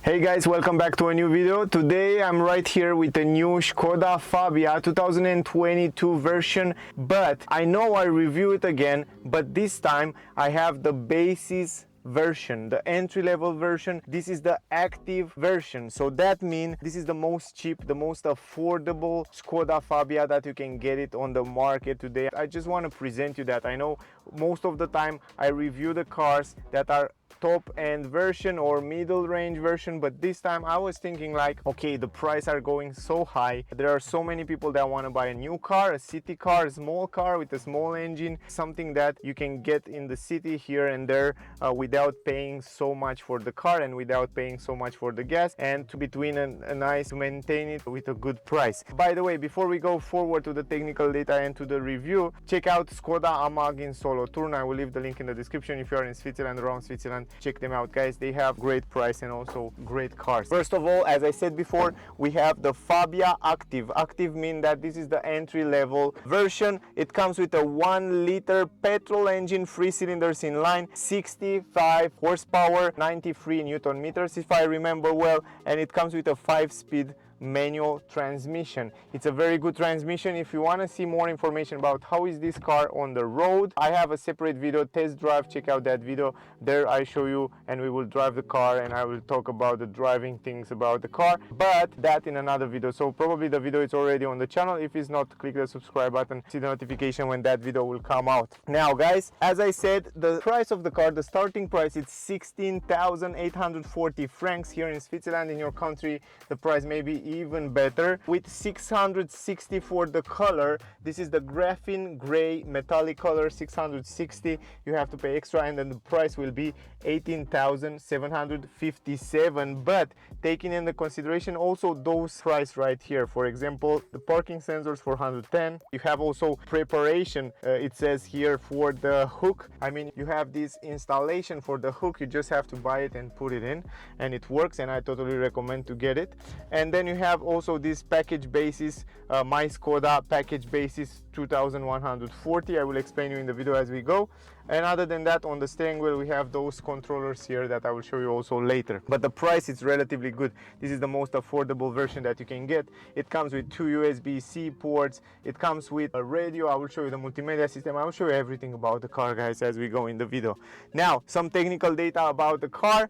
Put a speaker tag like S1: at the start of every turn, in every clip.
S1: Hey guys, welcome back to a new video. Today I'm right here with the new Skoda Fabia 2022 version, but I know I review it again, but this time I have the basis version, the entry-level version. This is the active version, so that means this is the most cheap, the most affordable Skoda Fabia that you can get it on the market today. I just want to present you that. I know most of the time I review the cars that are top end version or middle range version, but this time I was thinking like, okay, the price are going so high. There are so many people that want to buy a new car, a city car, a small car with a small engine, something that you can get in the city here and there without paying so much for the car and without paying so much for the gas, and to between a nice maintain it with a good price. By the way, before we go forward to the technical data and to the review, check out Skoda Amag in Solothurn. I will leave the link in the description. If you are in Switzerland, around Switzerland, check them out, guys. They have great price and also great cars. First of all, as I said before, we have the Fabia Active. Active means that this is the entry-level version. It comes with a 1 liter petrol engine, 3 cylinders in line, 65 horsepower, 93 newton meters if I remember well, and it comes with a 5-speed manual transmission. It's a very good transmission. If you want to see more information about how is this car on the road, I have a separate video, test drive. Check out that video. There I show you and we will drive the car and I will talk about the driving things about the car, but that in another video. So probably the video is already on the channel. If it's not, click the subscribe button, see the notification when that video will come out. Now guys, as I said, the price of the car, the starting price, it's 16,840 francs. Here in Switzerland, in your country, the price may be even better, with 660 for the color. This is the graphene gray metallic color, 660. You have to pay extra and then the price will be 18,757. But taking into consideration also those price right here, for example, the parking sensors for 110. You have also preparation, it says here, for the hook. I mean, you have this installation for the hook. You just have to buy it and put it in and it works, and I totally recommend to get it. And then you have also this package basis, my Skoda package basis 2140. I will explain you in the video as we go. And other than that, on the steering wheel we have those controllers here that I will show you also later. But the price is relatively good. This is the most affordable version that you can get. It comes with 2 USB-C ports. It comes with a radio. I will show you the multimedia system. I will show you everything about the car, guys, as we go in the video. Now, some technical data about the car.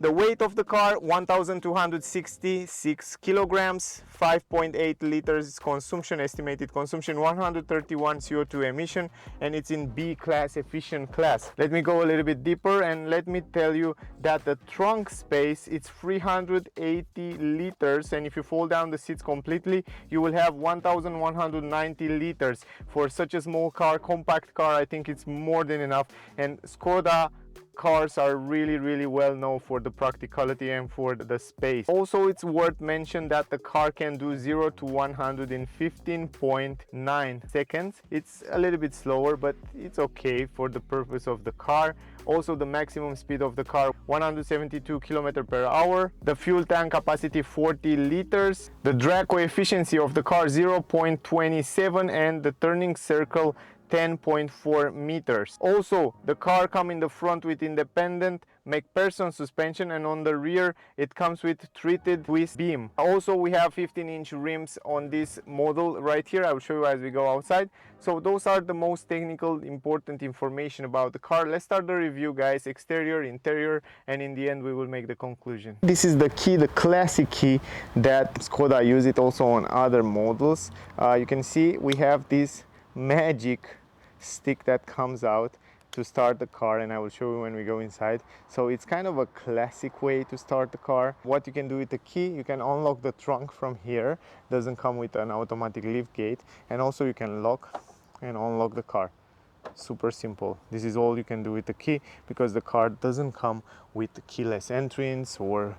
S1: The weight of the car, 1,266 kilograms, 5.8 liters consumption, estimated consumption, 131 CO2 emission, and it's in B class, efficient class. Let me go a little bit deeper and let me tell you that the trunk space, it's 380 liters, and if you fold down the seats completely, you will have 1,190 liters. For such a small car, compact car, I think it's more than enough. And Skoda cars are really well known for the practicality and for the space. Also, it's worth mentioning that the car can do 0 to 100 in 15.9 seconds. It's a little bit slower, but it's okay for the purpose of the car. Also, the maximum speed of the car, 172 km per hour. The fuel tank capacity, 40 liters. The drag coefficient of the car, 0.27, and the turning circle, 10.4 meters. Also, the car comes in the front with independent McPherson suspension, and on the rear it comes with treated twist beam. Also, we have 15-inch rims on this model right here. I will show you as we go outside. So those are the most technical important information about the car. Let's start the review, guys. Exterior, interior, and in the end we will make the conclusion. This is the key, the classic key that Skoda use it also on other models. You can see we have this magic stick that comes out to start the car, and I will show you when we go inside. So it's kind of a classic way to start the car. What you can do with the key, you can unlock the trunk from here. Doesn't come with an automatic lift gate, and also you can lock and unlock the car. Super simple. This is all you can do with the key, because the car doesn't come with keyless entrance or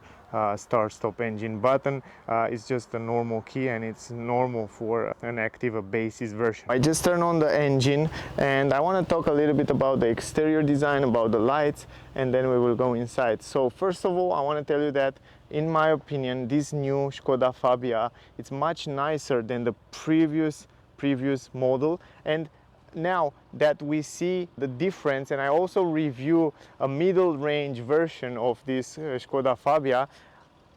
S1: start stop engine button. It's just a normal key, and it's normal for an active, a basis version. I just turned on the engine and I want to talk a little bit about the exterior design, about the lights, and then we will go inside. So first of all, I want to tell you that in my opinion, this new Skoda Fabia, it's much nicer than the previous model. And now that we see the difference, and I also review a middle range version of this Skoda Fabia,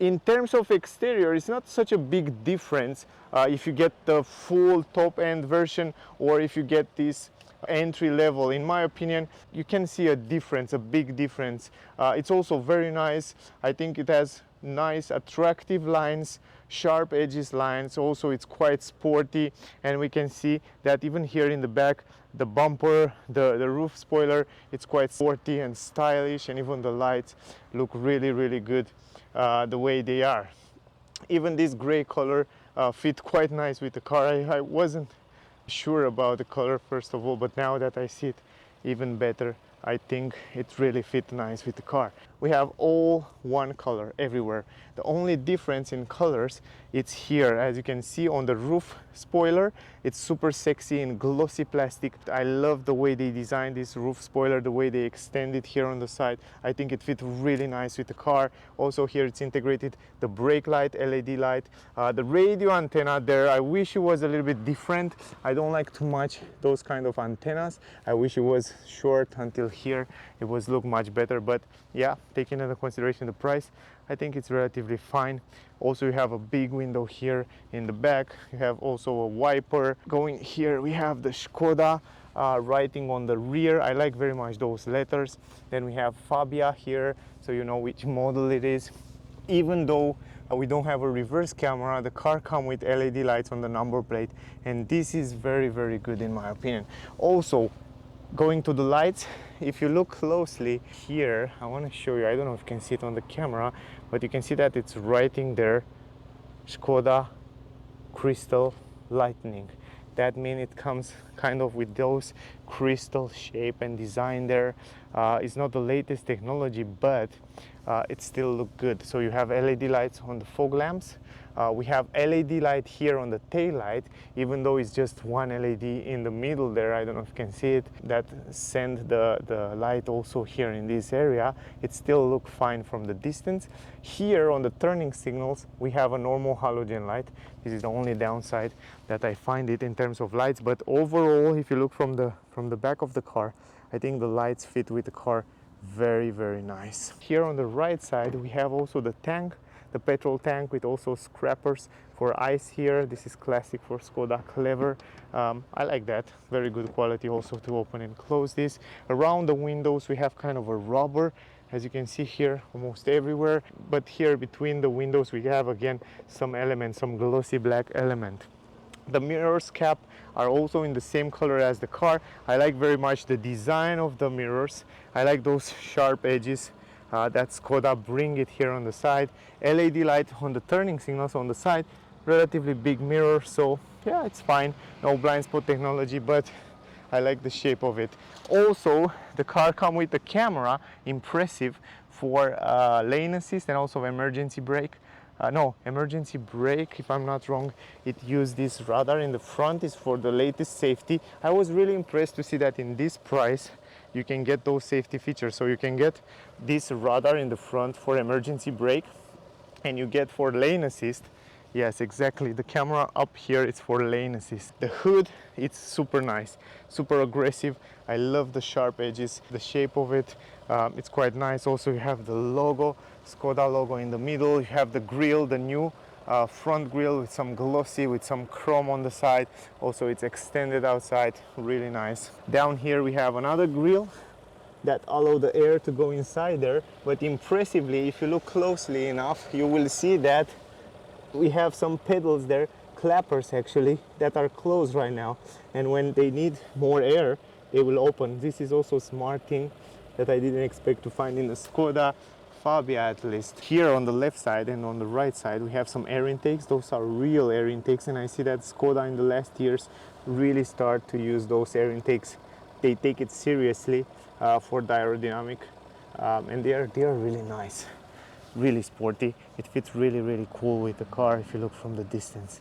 S1: In terms of exterior, it's not such a big difference if you get the full top-end version or if you get this entry level. In my opinion, you can see a difference, a big difference. It's also very nice. I think it has nice attractive lines, sharp edges lines. Also it's quite sporty, and we can see that even here in the back, the bumper, the roof spoiler, it's quite sporty and stylish, and even the lights look really good the way they are. Even this gray color fit quite nice with the car. I wasn't sure about the color first of all, but now that I see it even better, I think it really fit nice with the car. We have all one color everywhere. The only difference in colors, it's here. As you can see on the roof spoiler, it's super sexy in glossy plastic. I love the way they designed this roof spoiler, the way they extend it here on the side. I think it fit really nice with the car. Also here it's integrated the brake light, LED light, the radio antenna there. I wish it was a little bit different. I don't like too much those kind of antennas. I wish it was short until here. It was look much better, but yeah, taking into consideration the price, I think it's relatively fine. Also, you have a big window here in the back. You have also a wiper. Going here, we have the Skoda writing on the rear. I like very much those letters. Then we have Fabia here, so you know which model it is. Even though we don't have a reverse camera, the car comes with LED lights on the number plate, and this is very good in my opinion. Also, going to the lights, if you look closely here, I want to show you, I don't know if you can see it on the camera, but you can see that it's writing there Skoda crystal lightning. That means it comes kind of with those crystal shape and design there. It's not the latest technology, but it still look good. So you have LED lights on the fog lamps. We have LED light here on the tail light, even though it's just one LED in the middle there. I don't know if you can see it, that send the light also here in this area. It still look fine from the distance. Here on the turning signals, we have a normal halogen light. This is the only downside that I find it in terms of lights, but overall, if you look from the back of the car, I think the lights fit with the car very nice. Here on the right side, we have also the tank, the petrol tank with also scrappers for ice here. This is classic for Skoda, clever. I like that, very good quality also to open and close this. Around the windows we have kind of a rubber, as you can see here almost everywhere, but here between the windows we have again some elements, some glossy black element. The mirrors cap are also in the same color as the car. I like very much the design of the mirrors. I like those sharp edges that Skoda bring it here on the side. LED light on the turning signals on the side, relatively big mirror, so yeah, it's fine. No blind spot technology, but I like the shape of it. Also, the car comes with a camera, impressive, for lane assist and also emergency brake. Emergency brake, if I'm not wrong. It used this radar in the front, is for the latest safety. I was really impressed to see that in this price you can get those safety features. So you can get this radar in the front for emergency brake, and you get for lane assist. Yes, exactly, the camera up here is for lane assist. The hood, it's super nice, super aggressive. I love the sharp edges, the shape of it, it's quite nice. Also you have the logo, Skoda logo in the middle. You have the grille, the new front grille with some glossy, with some chrome on the side. Also it's extended outside, really nice. Down here we have another grille that allow the air to go inside there, but impressively, if you look closely enough, you will see that we have some pedals there, clappers actually, that are closed right now, and when they need more air they will open. This is also a smart thing that I didn't expect to find in the Skoda Fabia, at least. Here on the left side and on the right side we have some air intakes. Those are real air intakes, and I see that Skoda in the last years really start to use those air intakes. They take it seriously for the aerodynamic, and they are really nice, really sporty. It fits really cool with the car if you look from the distance.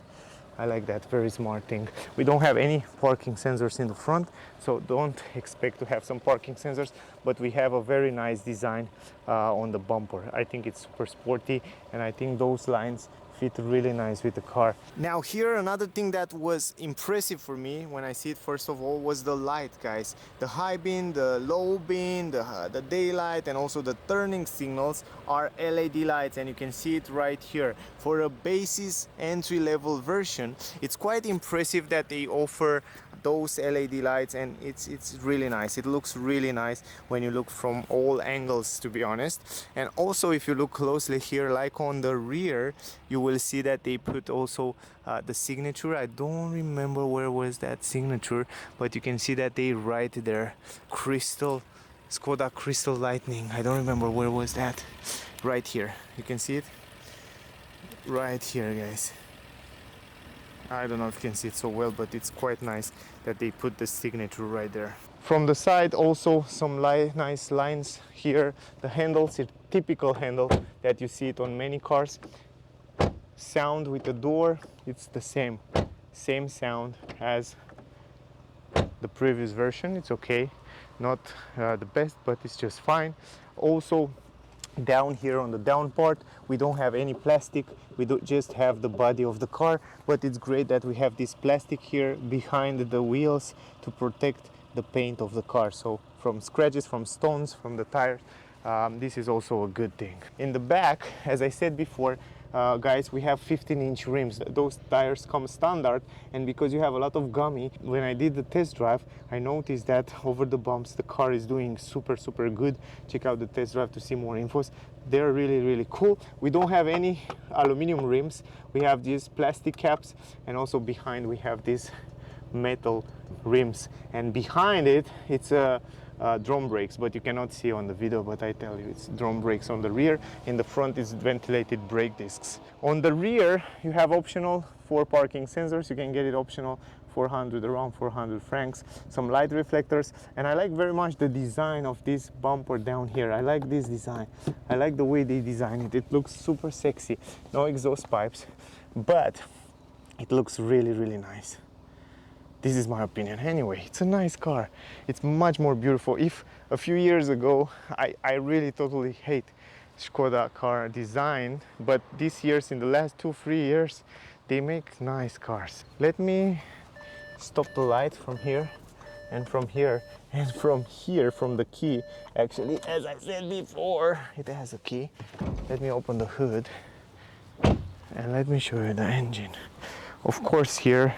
S1: I like that, very smart thing. We don't have any parking sensors in the front, so don't expect to have some parking sensors, but we have a very nice design on the bumper. I think it's super sporty, and I think those lines fit really nice with the car. Now here another thing that was impressive for me when I see it first of all was the light, guys. The high beam, the low beam, the daylight, and also the turning signals are LED lights, and you can see it right here. For a basis entry-level version, it's quite impressive that they offer those LED lights, and it's really nice. It looks really nice when you look from all angles, to be honest. And also if you look closely here, like on the rear, you will see that they put also the signature. I don't remember where was that signature, but you can see that they write there Skoda Crystal Lightning. I don't remember where was that. Right here, you can see it right here, guys. I don't know if you can see it so well, but it's quite nice that they put the signature right there. From the side also some nice lines here. The handles, a typical handle that you see it on many cars. Sound with the door, it's the same sound as the previous version. It's okay, not the best, but it's just fine. Also down here on the down part, we don't have any plastic. We don't just have the body of the car, but it's great that we have this plastic here behind the wheels to protect the paint of the car, so from scratches, from stones, from the tires. This is also a good thing. In the back, as I said before, guys, we have 15-inch rims. Those tires come standard, and because you have a lot of gummy, when I did the test drive, I noticed that over the bumps the car is doing super good. Check out the test drive to see more infos. They're really cool. We don't have any aluminum rims. We have these plastic caps, and also behind we have these metal rims, and behind it it's a drum brakes, but you cannot see on the video, but I tell you, it's drum brakes on the rear. In the front is ventilated brake discs. On the rear you have optional 4 parking sensors. You can get it optional, around 400 francs. Some light reflectors, and I like very much the design of this bumper down here. I like this design. I like the way they design it. It looks super sexy. No exhaust pipes, but it looks really nice. This is my opinion. Anyway, it's a nice car. It's much more beautiful. If a few years ago I really totally hate Skoda car design, but these years, in the last 2-3 years, they make nice cars. Let me stop the light from here and from here and from here, from the key. Actually, as I said before, it has a key. Let me open the hood and let me show you the engine. Of course, here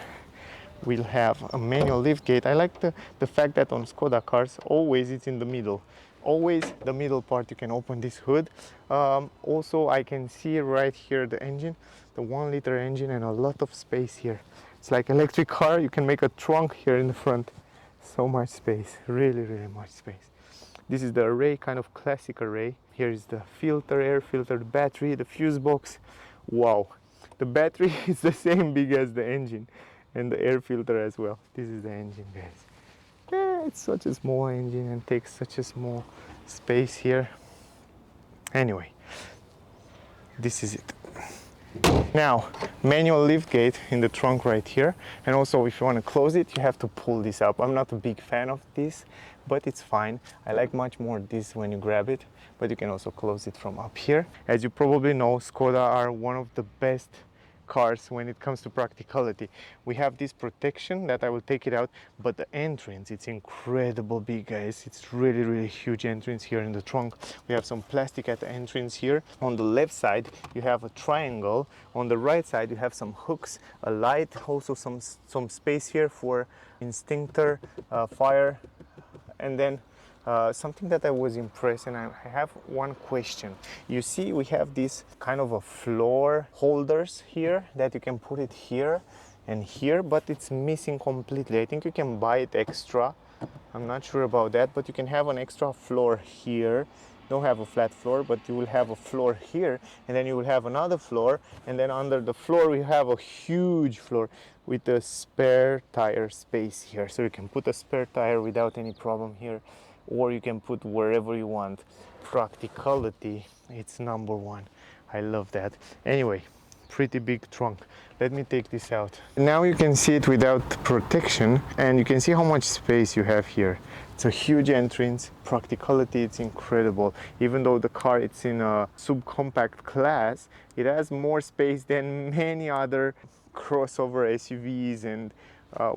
S1: we'll have a manual liftgate. I like the fact that on Skoda cars always it's in the middle. Always the middle part you can open this hood. Also I can see right here the engine, the 1-liter engine, and a lot of space here. It's like electric car. You can make a trunk here in the front. So much space, really much space. This is the array, kind of classic array. Here is the filter, air filter, the battery, the fuse box. Wow, the battery is the same big as the engine, and the air filter as well. This is the engine, guys. Yeah, it's such a small engine and takes such a small space here. Anyway, this is it. Now, manual liftgate in the trunk right here, and also if you want to close it, you have to pull this up. I'm not a big fan of this, but it's fine. I like much more this when you grab it, but you can also close it from up here. As you probably know, Skoda are one of the best cars when it comes to practicality. We have this protection that I will take it out, but the entrance, it's incredible big, guys. It's really huge entrance here in the trunk. We have some plastic at the entrance here. On the left side you have a triangle. On the right side you have some hooks, a light, also some space here for instinctor, fire, and then something that I was impressed, and I have one question. You see we have this kind of a floor holders here that you can put it here and here, but it's missing completely. I think you can buy it extra. I'm not sure about that, but you can have an extra floor here. Don't have a flat floor, but you will have a floor here, and then you will have another floor, and then under the floor we have a huge floor with a spare tire space here, so you can put a spare tire without any problem here, or you can put wherever you want. Practicality, it's number one. I love that. Anyway, pretty big trunk. Let me take this out. Now you can see it without protection, and you can see how much space you have here. It's a huge entrance. Practicality, it's incredible. Even though the car it's in a subcompact class, it has more space than many other crossover SUVs and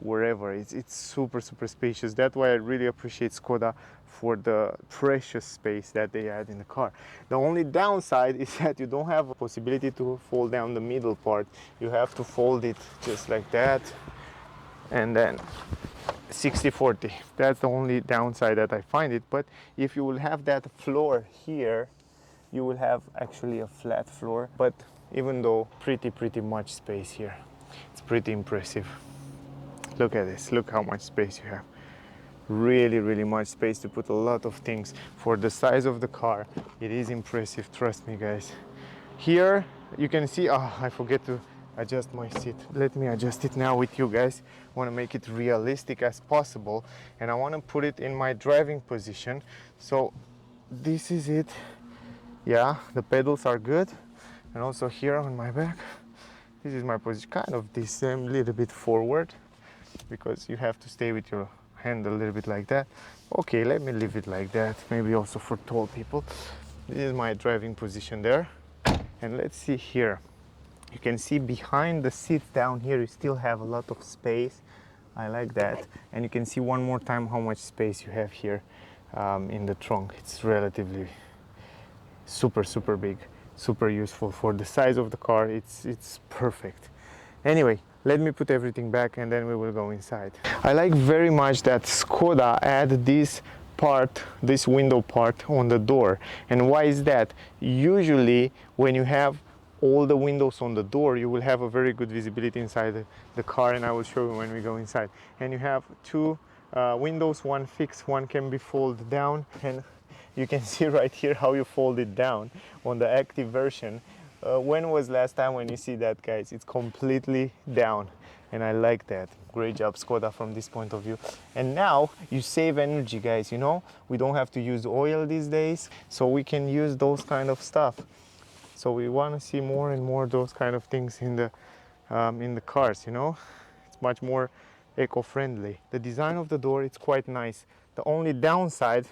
S1: wherever. It's super spacious. That's why I really appreciate Skoda for the precious space that they add in the car. The only downside is that you don't have a possibility to fold down the middle part. You have to fold it just like that, and then 60-40. That's the only downside that I find it. But if you will have that floor here, you will have actually a flat floor. But even though pretty much space here, it's pretty impressive. Look at this, look how much space you have. Really much space to put a lot of things. For the size of the car, it is impressive, trust me guys. Here you can see, I forget to adjust my seat. Let me adjust it now with you guys. I want to make it realistic as possible, and I want to put it in my driving position. So this is it. Yeah, the pedals are good, and also here on my back, this is my position. Kind of this a little bit forward, because you have to stay with your hand a little bit like that. Okay, let me leave it like that, maybe also for tall people. This is my driving position there. And let's see here. You can see behind the seats down here, you still have a lot of space. I like that. And you can see one more time how much space you have here in the trunk. It's relatively super big, super useful for the size of the car. It's perfect. Anyway, let me put everything back and then we will go inside. I like very much that Skoda add this part, this window part on the door. And why is that? Usually when you have all the windows on the door, you will have a very good visibility inside the car, and I will show you when we go inside. And you have two windows, one fixed, one can be folded down, and you can see right here how you fold it down on the active version. When was last time when you see that, guys? It's completely down, and I like that. Great job, Skoda, from this point of view. And now you save energy, guys. You know, we don't have to use oil these days, so we can use those kind of stuff. So we want to see more and more those kind of things in the cars. You know, it's much more eco-friendly. The design of the door, it's quite nice. The only downside,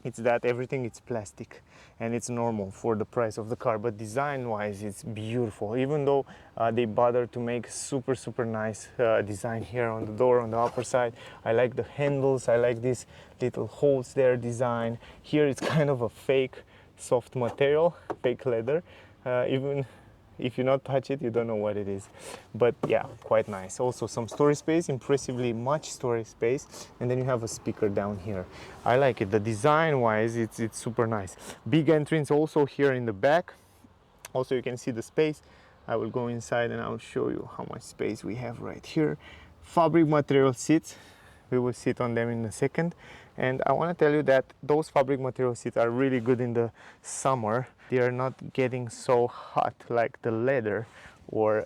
S1: it's that everything is plastic, and it's normal for the price of the car, but design wise it's beautiful. Even though they bother to make super nice design here on the door on the upper side. I like the handles, I like these little holes there design. Here it's kind of a fake soft material, fake leather. Even if you not touch it, you don't know what it is. But yeah, quite nice. Also some storage space, impressively much storage space, and then you have a speaker down here. I like it. The design wise, it's super nice. Big entrance also here in the back. Also you can see the space. I will go inside and I'll show you how much space we have right here. Fabric material seats. We will sit on them in a second. And I want to tell you that those fabric material seats are really good in the summer. They are not getting so hot like the leather or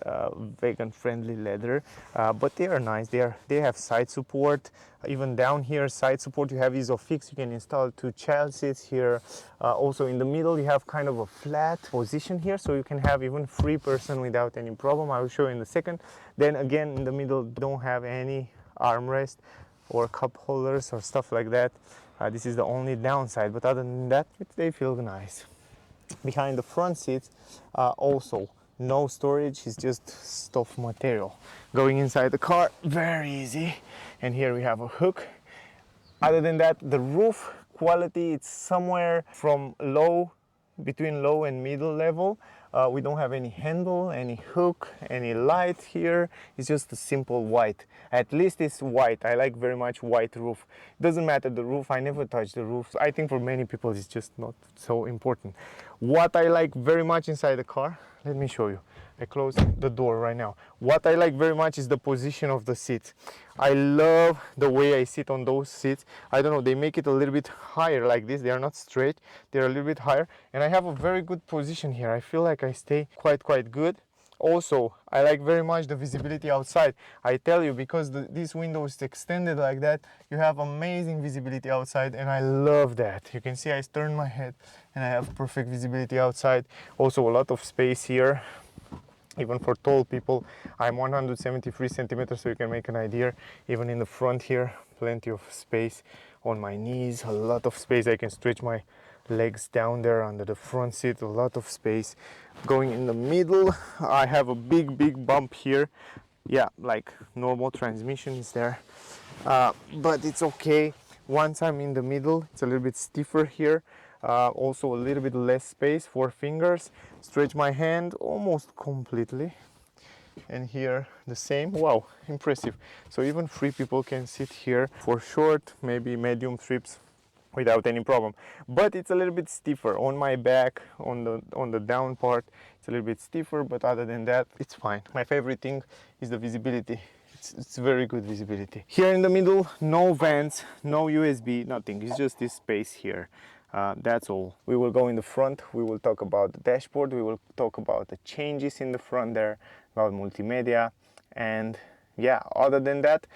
S1: vegan friendly leather, but they are nice. They have side support. Even down here, side support, you have ISOFIX. You can install 2 child seats here. Also in the middle, you have kind of a flat position here, so you can have even 3 person without any problem. I will show you in a second. Then again, in the middle, don't have any armrest or cup holders or stuff like that. This is the only downside, but other than that, they feel nice. Behind the front seats, also no storage, it's just stuff material. Going inside the car, very easy. And here we have a hook. Other than that, the roof quality, it's somewhere from between low and middle level. We don't have any handle, any hook, any light here. It's just a simple white. At least it's white. I like very much white roof. Doesn't matter the roof. I never touch the roof. I think for many people it's just not so important. What I like very much inside the car, let me show you. I close the door right now. What I like very much is the position of the seats. I love the way I sit on those seats. I don't know, they make it a little bit higher like this. They are not straight, they're a little bit higher. And I have a very good position here. I feel like I stay quite good. Also, I like very much the visibility outside. I tell you, because this window is extended like that, you have amazing visibility outside, and I love that. You can see I turn my head and I have perfect visibility outside. Also a lot of space here. even for tall people. I'm 173 centimeters, so you can make an idea. Even in the front here, plenty of space on my knees, a lot of space. I can stretch my legs down there under the front seat, a lot of space. Going in the middle, I have a big bump here. Yeah, like normal transmission is there, but it's okay. Once I'm in the middle, it's a little bit stiffer here. Also a little bit less space for fingers. Stretch my hand almost completely, and here the same. Wow, impressive. So even 3 people can sit here for short, maybe medium trips without any problem. But it's a little bit stiffer on my back, on the down part. It's a little bit stiffer, but other than that, it's fine. My favorite thing is the visibility. It's very good visibility. Here in the middle, no vents, no USB, nothing. It's just this space here. That's all. We will go in the front. We will talk about the dashboard. We will talk about the changes in the front there, about multimedia, and yeah, other than that,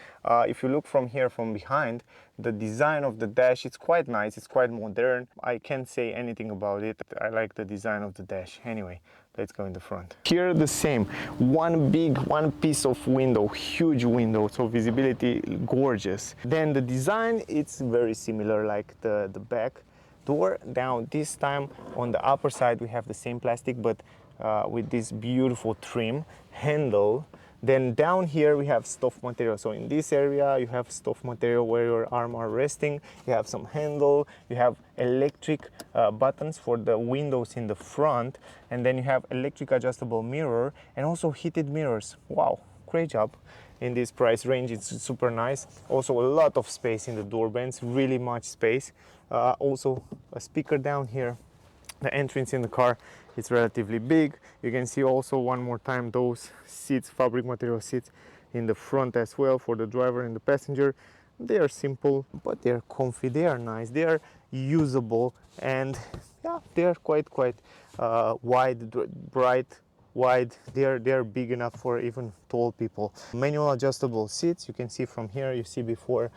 S1: if you look from here from behind, the design of the dash, it's quite nice, it's quite modern. I can't say anything about it. I like the design of the dash. Anyway, let's go in the front. Here the same, one piece of window, huge window, so visibility gorgeous. Then the design, it's very similar like the back door. Now this time on the upper side we have the same plastic, but with this beautiful trim handle. Then down here we have stuff material. So in this area you have stuff material where your arm are resting. You have some handle, you have electric buttons for the windows in the front, and then you have electric adjustable mirror and also heated mirrors. Wow, great job. In this price range, it's super nice. Also a lot of space in the door bands, really much space. Also a speaker down here. The entrance in the car, it's relatively big. You can see also one more time those seats, fabric material seats in the front as well for the driver and the passenger. They are simple, but they are comfy, they are nice, they are usable, and yeah, they are quite wide, bright, wide. They are big enough for even tall people. Manual adjustable seats, you can see from here, you see before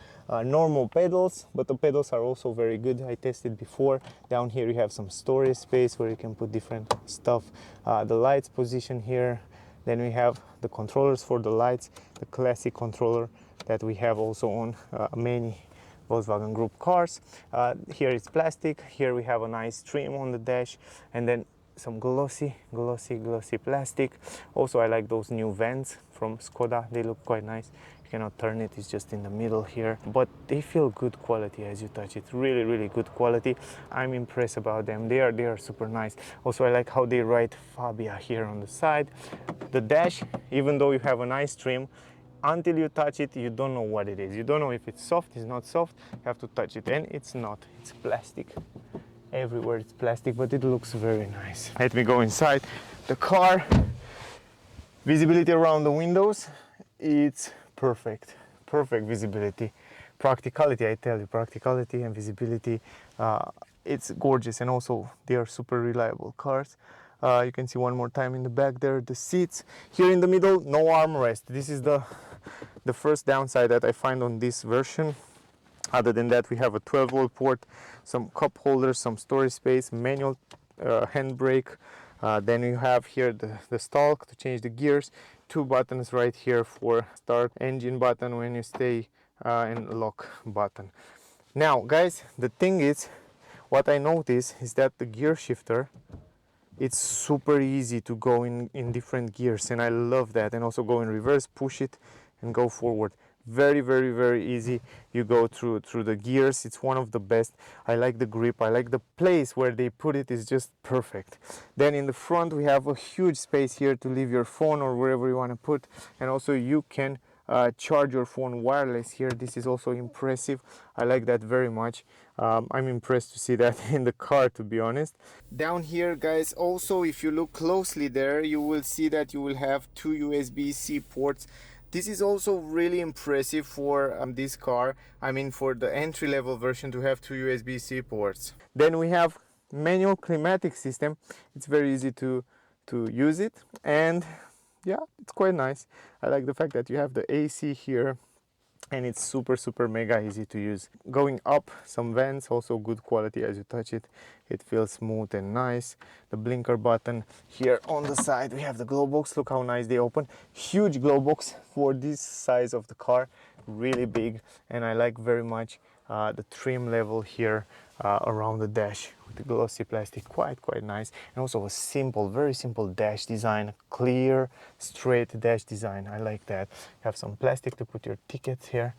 S1: normal pedals, but the pedals are also very good. I tested before. Down here you have some storage space where you can put different stuff. The lights position here. Then we have the controllers for the lights, the classic controller that we have also on many Volkswagen Group cars. Here it's plastic. Here we have a nice trim on the dash, and then some glossy plastic. Also I like those new vents from Skoda. They look quite nice. You cannot turn it, it's just in the middle here, but they feel good quality as you touch it. Really good quality. I'm impressed about them. They are super nice. Also I like how they write Fabia here on the side. The dash, even though you have a nice trim, until you touch it, you don't know what it is. You don't know if it's soft, it's not soft. You have to touch it, and it's not. It's plastic. Everywhere it's plastic, but it looks very nice. Let me go inside the car. Visibility around the windows, it's perfect visibility. Practicality, I tell you, practicality and visibility, it's gorgeous, and also they are super reliable cars. You can see one more time in the back there, the seats. Here in the middle, no armrest. This is the first downside that I find on this version. Other than that, we have a 12-volt port, some cup holders, some storage space, manual handbrake. Then you have here the stalk to change the gears, 2 buttons right here for start engine button when you stay, and lock button. Now guys, the thing is, what I noticed is that the gear shifter, it's super easy to go in different gears, and I love that. And also go in reverse, push it and go forward. Very easy. You go through the gears. It's one of the best. I like the grip. I like the place where they put it is just perfect. Then in the front we have a huge space here to leave your phone or wherever you want to put, and also you can charge your phone wireless here. This is also impressive. I like that very much. I'm impressed to see that in the car, to be honest. Down here guys, also if you look closely there, you will see that you will have 2 USB-C ports. This is also really impressive for this car. I mean, for the entry-level version to have 2 USB-C ports. Then we have manual climatic system. It's very easy to use it, and yeah, it's quite nice. I like the fact that you have the AC here, and it's super mega easy to use. Going up, some vents, also good quality as you touch it. It feels smooth and nice. The blinker button here on the side, we have the glow box. Look how nice they open. Huge glow box for this size of the car, really big. And I like very much the trim level here around the dash with the glossy plastic, quite nice. And also a simple, very simple dash design, clear, straight dash design. I like that. You have some plastic to put your tickets here.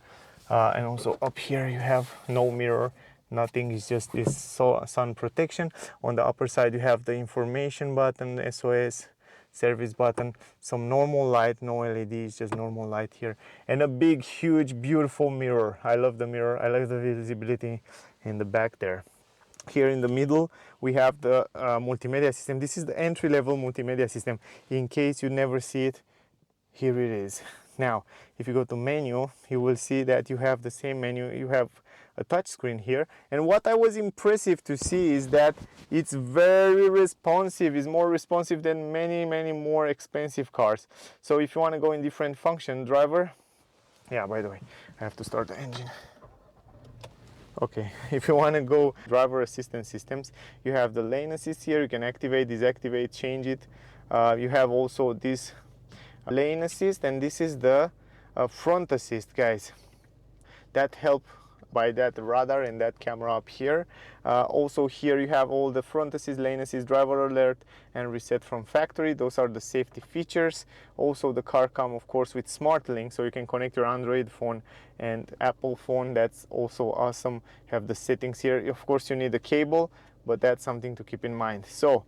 S1: And also up here you have no mirror, nothing, it's just this sun protection. On the upper side you have the information button, SOS, service button, some normal light, no LEDs, just normal light here, and a big, huge, beautiful mirror. I love the mirror, I like the visibility in the back there. Here in the middle we have the multimedia system. This is the entry-level multimedia system. In case you never see it, here it is. Now, if you go to menu, you will see that you have the same menu. You have a touch screen here. And what I was impressive to see is that it's very responsive. It's more responsive than many more expensive cars. So if you want to go in different function, driver, yeah, by the way, I have to start the engine. Okay, if you want to go driver assistance systems, you have the lane assist here. You can activate, deactivate, change it. You have also this lane assist, and this is the front assist, guys. That help by that radar and that camera up here. Also here you have all the front assist, lane assist, driver alert, and reset from factory. Those are the safety features. Also the car comes of course with smart link, so you can connect your Android phone and Apple phone. That's also awesome. You have the settings here. Of course you need a cable, but that's something to keep in mind. So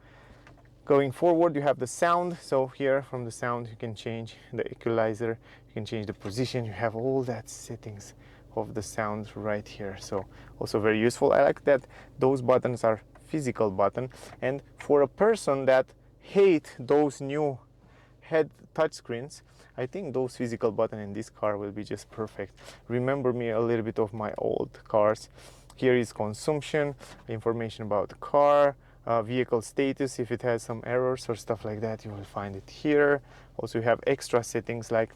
S1: going forward, you have the sound. So here from the sound, you can change the equalizer, you can change the position. You have all that settings of the sound right here. So also very useful. I like that those buttons are physical button. And for a person that hate those new head touchscreens, I think those physical buttons in this car will be just perfect. Remember me a little bit of my old cars. Here is consumption, information about the car, vehicle status, if it has some errors or stuff like that, you will find it here. Also you have extra settings like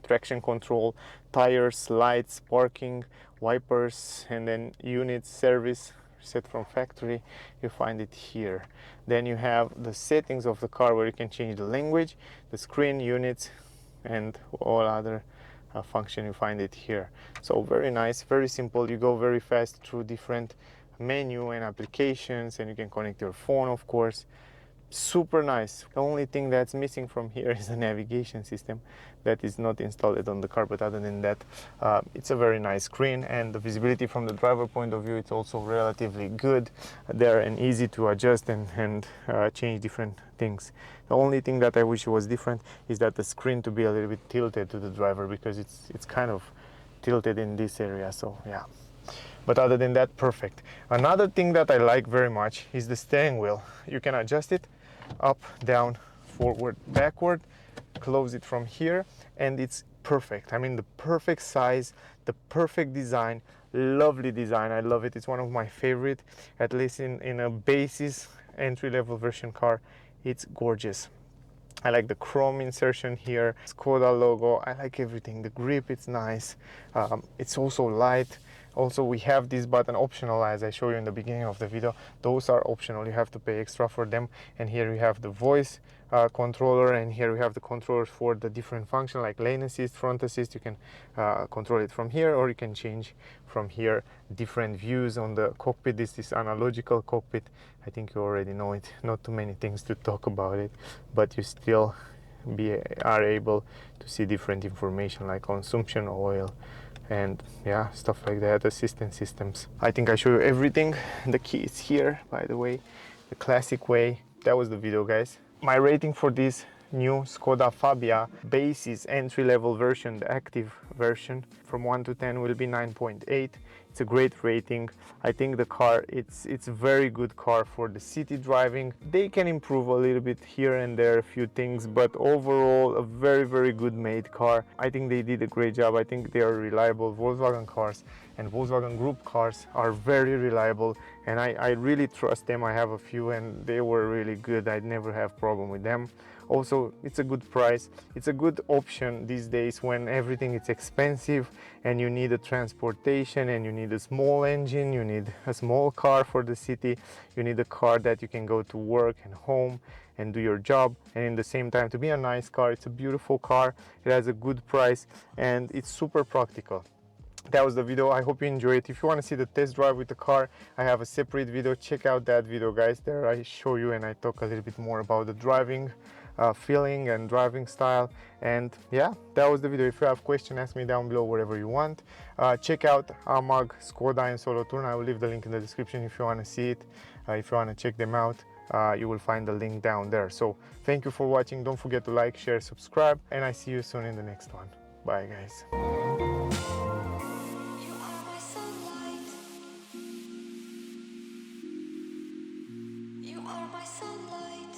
S1: traction control, tires, lights, parking, wipers, and then units, service, set from factory. You find it here. Then you have the settings of the car where you can change the language, the screen, units, and all other function. You find it here. So very nice, very simple. You go very fast through different menu and applications, and you can connect your phone, of course. Super nice. The only thing that's missing from here is the navigation system that is not installed on the car, but other than that, it's a very nice screen, and the visibility from the driver point of view, it's also relatively good there and easy to adjust and change different things. The only thing that I wish was different is that the screen to be a little bit tilted to the driver, because it's kind of tilted in this area. So yeah, but other than that, perfect. Another thing that I like very much is the steering wheel. You can adjust it up, down, forward, backward, close it from here, and it's perfect. I mean, the perfect size, the perfect design, lovely design. I love it. It's one of my favorite, at least in a basis entry-level version car. It's gorgeous. I like the chrome insertion here, Skoda logo. I like everything. The grip, it's nice. It's also light. Also, we have this button optional, as I showed you in the beginning of the video. Those are optional, you have to pay extra for them. And here we have the voice controller, and here we have the controllers for the different functions like lane assist, front assist. You can control it from here, or you can change from here different views on the cockpit. This is analogical cockpit. I think you already know it. Not too many things to talk about it, but you still are able to see different information like consumption, oil, and yeah, stuff like that, assistance systems. I think I show you everything. The key is here, by the way, the classic way. That was the video, guys. My rating for this new Skoda Fabia basis entry-level version, the active version, from 1 to 10 will be 9.8. It's a great rating. I think the car, it's a very good car for the city driving. They can improve a little bit here and there, a few things, but overall a very good made car. I think they did a great job. I think they are reliable Volkswagen cars, and Volkswagen Group cars are very reliable, and I really trust them. I have a few and they were really good. I'd never have problem with them. Also, it's a good price. It's a good option these days when everything is expensive and you need a transportation and you need a small engine, you need a small car for the city, you need a car that you can go to work and home and do your job, and in the same time to be a nice car. It's a beautiful car, it has a good price, and it's super practical. That was the video. I hope you enjoyed it. If you want to see the test drive with the car, I have a separate video. Check out that video, guys. There I show you and I talk a little bit more about the driving feeling and driving style. And yeah, that was the video. If you have questions, ask me down below wherever you want. Check out Amag, Skoda and Solothurn. I will leave the link in the description if you want to see it. If you want to check them out, you will find the link down there. So thank you for watching. Don't forget to like, share, subscribe, and I see you soon in the next one. Bye, guys.
S2: You are my sunlight.